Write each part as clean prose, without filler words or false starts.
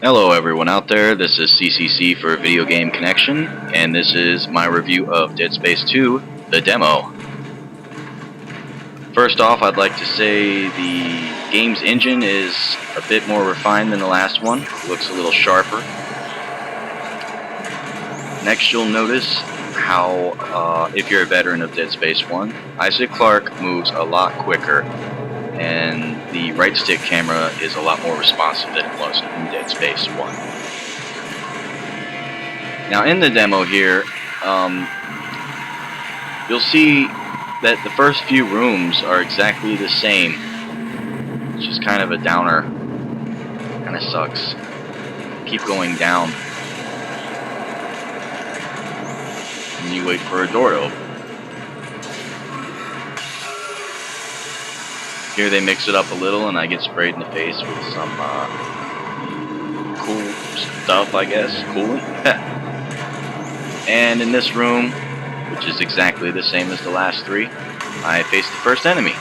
Hello everyone out there, this is CCC for Video Game Connection, and this is my review of Dead Space 2, the demo. First off, I'd like to say the game's engine is a bit more refined than the last one. It looks a little sharper. Next, you'll notice how, if you're a veteran of Dead Space 1, Isaac Clarke moves a lot quicker, and the right stick camera is a lot more responsive than it was in Dead Space 1. Now in the demo here, you'll see that the first few rooms are exactly the same, which is kind of a downer. Kinda sucks. Keep going down. And you wait for a door to open. Here they mix it up a little and I get sprayed in the face with some cool stuff, I guess. Coolant. And in this room, which is exactly the same as the last three, I face the first enemy.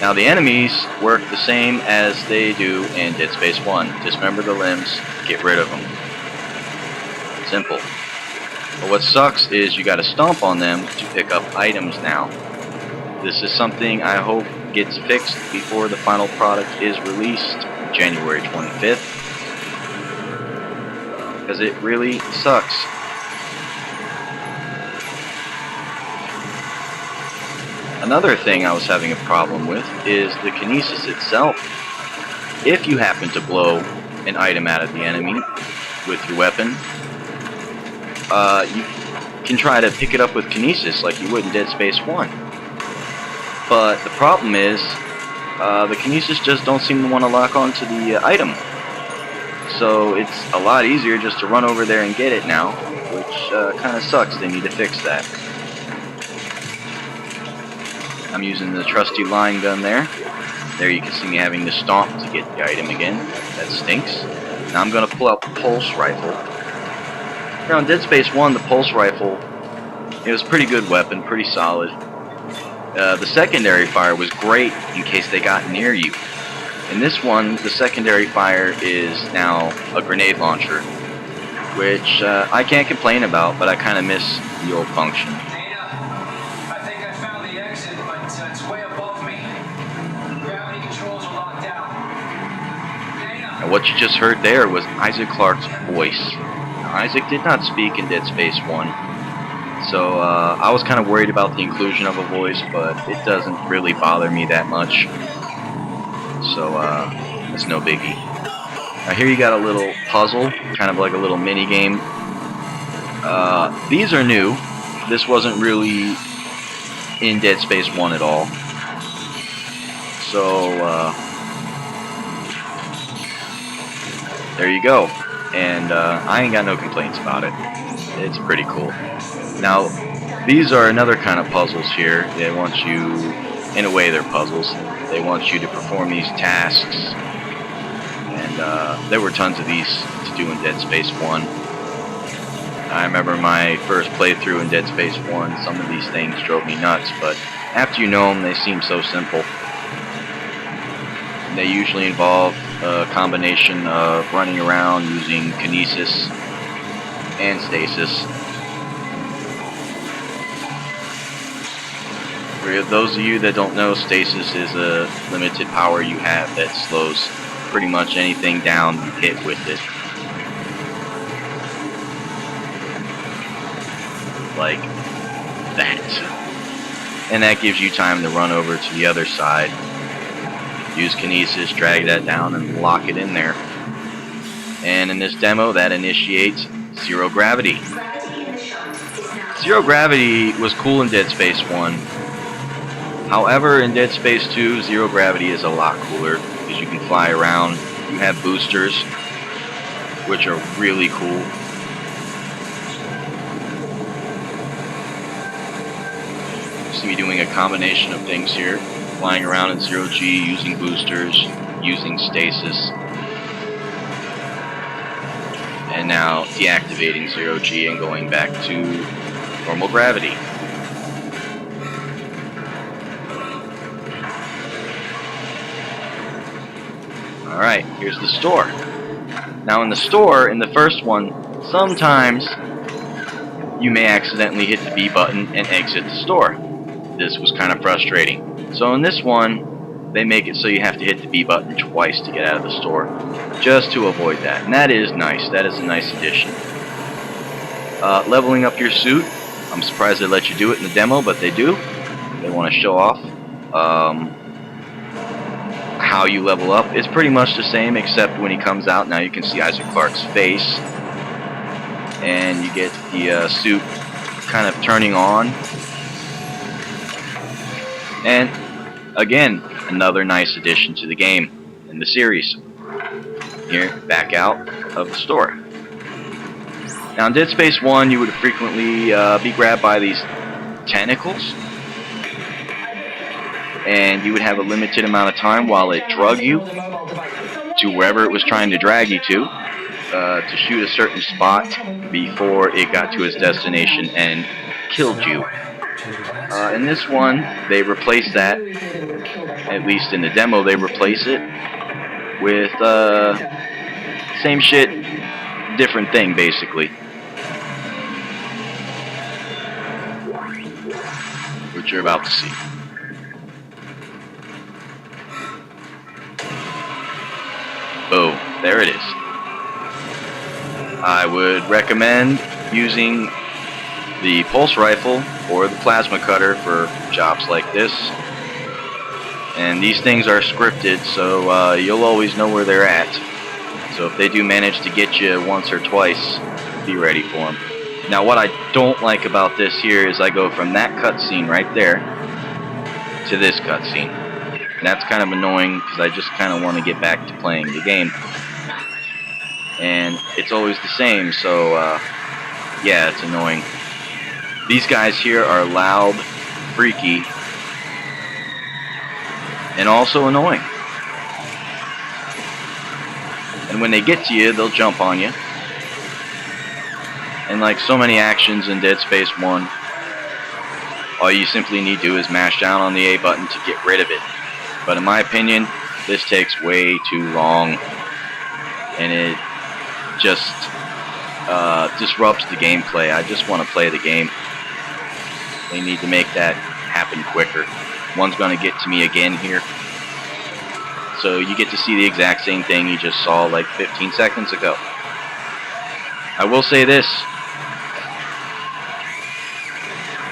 Now the enemies work the same as they do in Dead Space 1. Dismember the limbs, get rid of them. Simple. But what sucks is you gotta stomp on them to pick up items now. This is something I hope gets fixed before the final product is released January 25th, because it really sucks. Another thing I was having a problem with is the kinesis itself. If you happen to blow an item out of the enemy with your weapon, you can try to pick it up with kinesis like you would in Dead Space 1. But the problem is, the kinesis just don't seem to want to lock onto the item. So it's a lot easier just to run over there and get it now, which kind of sucks. They need to fix that. I'm using the trusty line gun there. There you can see me having to stomp to get the item again. That stinks. Now I'm going to pull out the pulse rifle. Now in Dead Space 1, the pulse rifle, it was a pretty good weapon, pretty solid. The secondary fire was great in case they got near you. In this one, the secondary fire is now a grenade launcher, which I can't complain about, but I kind of miss the old function. I think I found the exit, but it's way above me. Gravity controls are locked down. And what you just heard there was Isaac Clarke's voice. Now, Isaac did not speak in Dead Space 1. So I was kind of worried about the inclusion of a voice, but it doesn't really bother me that much. So it's no biggie. Now here you got a little puzzle, kind of like a little mini game. These are new. This wasn't really in Dead Space 1 at all. So there you go. And I ain't got no complaints about it. It's pretty cool. Now, these are another kind of puzzles here. They want you, in a way they're puzzles, they want you to perform these tasks. And there were tons of these to do in Dead Space 1. I remember my first playthrough in Dead Space 1, some of these things drove me nuts, but after you know them, they seem so simple. And they usually involve a combination of running around using kinesis and stasis. For those of you that don't know, stasis is a limited power you have that slows pretty much anything down you hit with it. Like that. And that gives you time to run over to the other side, use kinesis, drag that down, and lock it in there. And in this demo, that initiates zero gravity. Zero gravity was cool in Dead Space 1. However, in Dead Space 2, zero gravity is a lot cooler because you can fly around. You have boosters, which are really cool. You see me doing a combination of things here. Flying around in zero G, using boosters, using stasis. And now deactivating zero G and going back to normal gravity. Alright, here's the store. Now in the store, in the first one, sometimes you may accidentally hit the B button and exit the store. This was kind of frustrating. So in this one, they make it so you have to hit the B button twice to get out of the store, just to avoid that. And that is nice. That is a nice addition. Leveling up your suit. I'm surprised they let you do it in the demo, but they do. They want to show off how you level up. It's pretty much the same, except when he comes out, now you can see Isaac Clarke's face, and you get the suit kind of turning on. And again, another nice addition to the game in the series. Here, back out of the store. Now in Dead Space 1, you would frequently be grabbed by these tentacles, and you would have a limited amount of time while it drug you to wherever it was trying to drag you to shoot a certain spot before it got to its destination and killed you. In this one, they replace that, at least in the demo, they replace it with same shit, different thing, basically. Which you're about to see. Oh, there it is. I would recommend using the pulse rifle or the plasma cutter for jobs like this. And these things are scripted, so you'll always know where they're at. So if they do manage to get you once or twice, be ready for them. Now what I don't like about this here is I go from that cutscene right there to this cutscene. And that's kind of annoying because I just kind of want to get back to playing the game. And it's always the same, so yeah, it's annoying. These guys here are loud, freaky, and also annoying. And when they get to you, they'll jump on you. And like so many actions in Dead Space 1, all you simply need to do is mash down on the A button to get rid of it. But in my opinion, this takes way too long, and it just disrupts the gameplay. I just want to play the game. They need to make that happen quicker. One's going to get to me again here. So you get to see the exact same thing you just saw like 15 seconds ago. I will say this.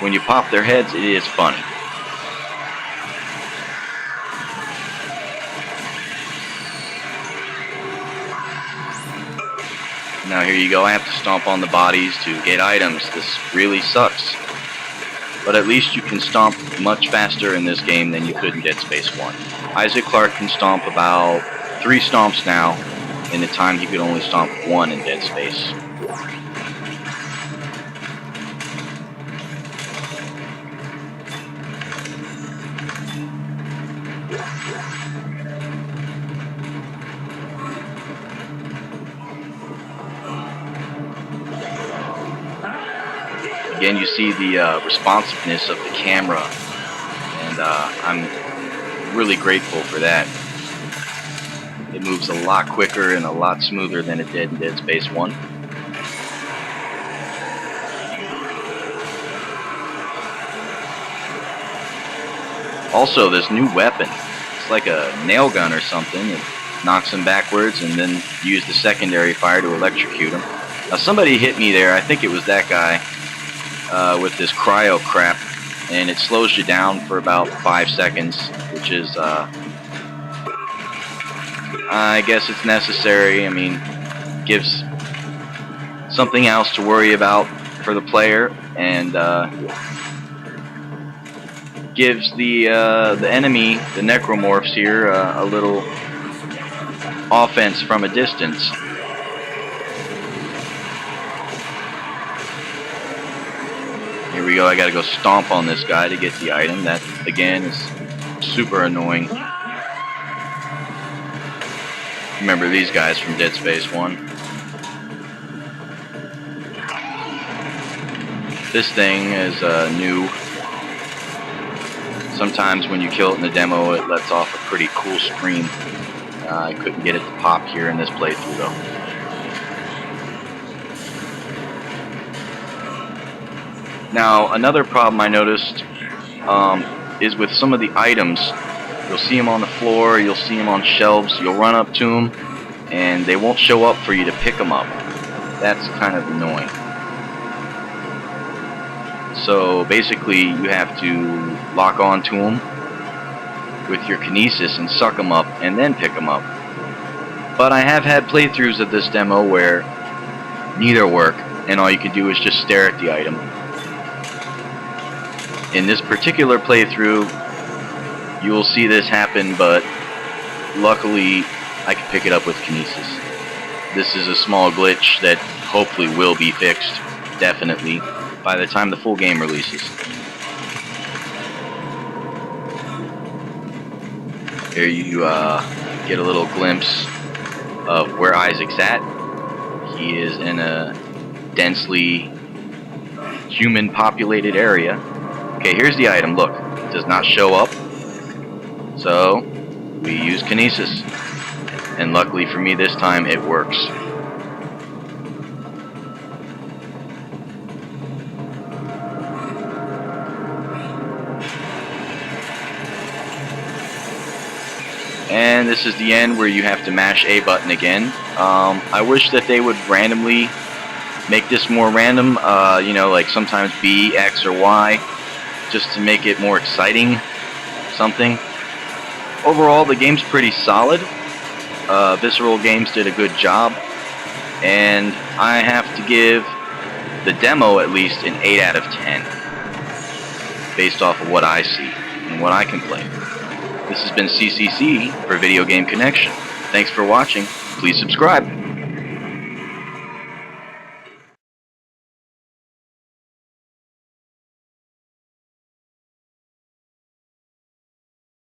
When you pop their heads, it is funny. Now here you go, I have to stomp on the bodies to get items. This really sucks. But at least you can stomp much faster in this game than you could in Dead Space 1. Isaac Clarke can stomp about 3 stomps now, in the time he could only stomp 1 in Dead Space. Again, you see the responsiveness of the camera, and I'm really grateful for that. It moves a lot quicker and a lot smoother than it did in Dead Space 1. Also, this new weapon, it's like a nail gun or something. It knocks him backwards and then use the secondary fire to electrocute him. Now somebody hit me there, I think it was that guy, with this cryo crap, and it slows you down for about 5 seconds, which is, I guess it's necessary. I mean, gives something else to worry about for the player, and gives the enemy, the necromorphs here, a little offense from a distance. Here we go, I gotta go stomp on this guy to get the item. That, again, is super annoying. Remember these guys from Dead Space 1. This thing is new. Sometimes when you kill it in the demo, it lets off a pretty cool scream. I couldn't get it to pop here in this playthrough though. Now, another problem I noticed is with some of the items. You'll see them on the floor, you'll see them on shelves, you'll run up to them, and they won't show up for you to pick them up. That's kind of annoying. So basically, you have to lock on to them with your kinesis and suck them up and then pick them up. But I have had playthroughs of this demo where neither work, and all you can do is just stare at the item. In this particular playthrough, you will see this happen, but luckily I can pick it up with kinesis. This is a small glitch that hopefully will be fixed, definitely, by the time the full game releases. Here you get a little glimpse of where Isaac's at. He is in a densely human populated area. Okay, here's the item. Look, it does not show up. So we use kinesis, and luckily for me this time it works. And this is the end where you have to mash A button again. I wish that they would randomly make this more random, you know, like sometimes B, X, or Y, just to make it more exciting, something. Overall, the game's pretty solid. Visceral Games did a good job, and I have to give the demo at least an 8 out of 10, based off of what I see and what I can play. This has been CCC for Video Game Connection. Thanks for watching. Please subscribe.